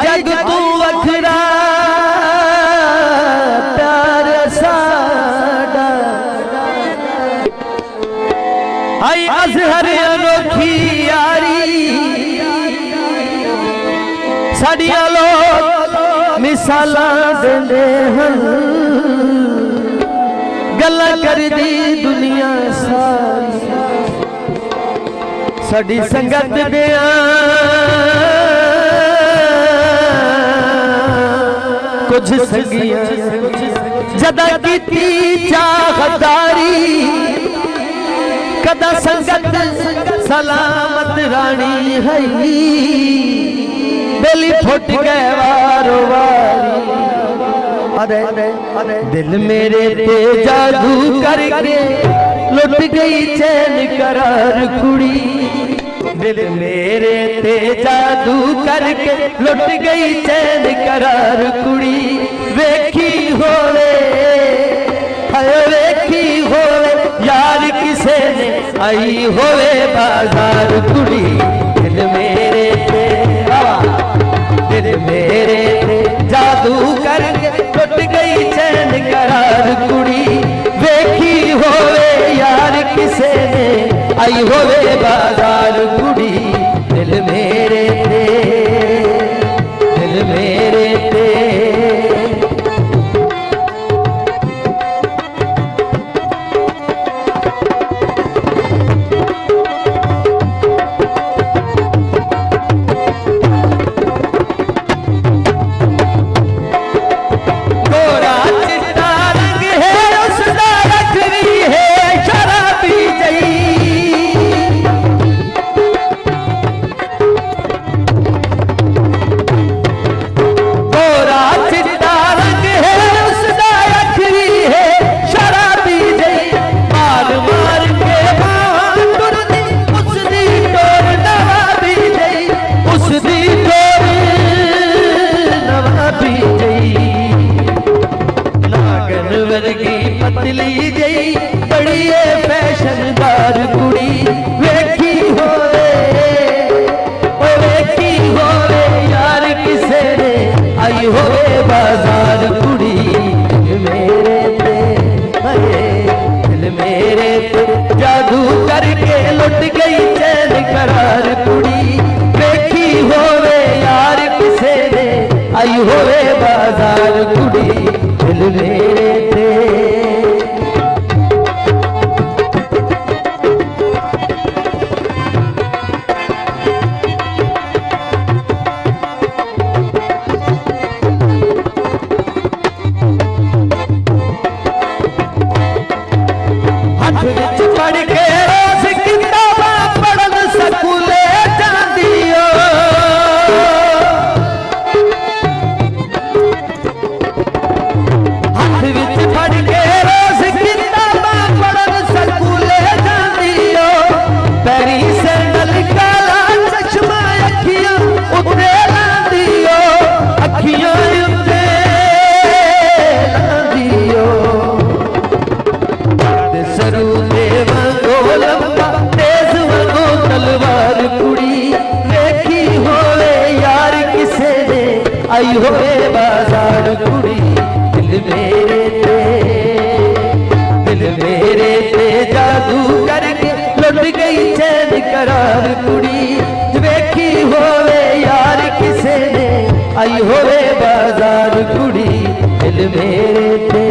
जग तू वखरा प्यार साडा हाय अजहर अनोखी यारी साडियां लोग मिसालां देंदे हन गल्लां करदी दुनिया सारी साडी संगत दिया कुछ संगियां जदा कीती चाहदारी कदा संगत सलामत रानी है दिल फुट गए वारो वारी अरे दिल मेरे पे जादू करके लुट गई चैन करार कुड़ी दिल मेरे ते जादू करके लुट गई चैन करार कुड़ी वेखी होवे हाय वेखी होवे यार किसे ने आई होवे बाजार कुड़ी दिल मेरे ते जादू करके लुट गई चैन करार कुड़ी वेखी होवे यार किसे ने आई होवे बाजार कुड़ी दिल मेरे ते दिल मेरे ते पतली गई बड़ी फैशनदार कुड़ी वेखी होवे यार किसे ने आई होवे बाजार कुड़ी दिल मेरे ते जादू करके लुट गई चैन करार कुड़ी वेखी होवे यार किसे ने आई होवे बाजार कुड़ी दिल मेरे ते आई होवे बाजार कुड़ी दिल मेरे ते जादू करके लुट गई चैन करार कुड़ी वेखी होवे यार किसे ने आई होवे बाजार कुड़ी दिल मेरे ते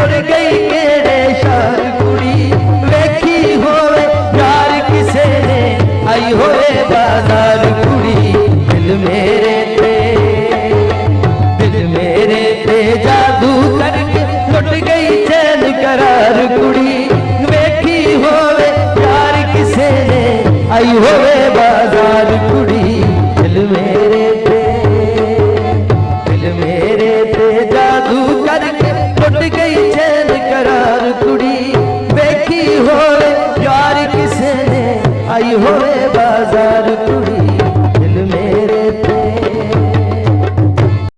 तुर गई केड़े शहर कुड़ी वेखी होवे यार किसे ने आई होवे बाजार कुड़ी दिल मेरे ते जादू करके लुट गई चैन करार कुड़ी वेखी होवे यार किसे ने आई होवे बाजार कुड़ी दिल मेरे ते जादू करके लुट गई चैन करार कुड़ी वेखी होवे यार किसे ने आई होवे बाजार कुड़ी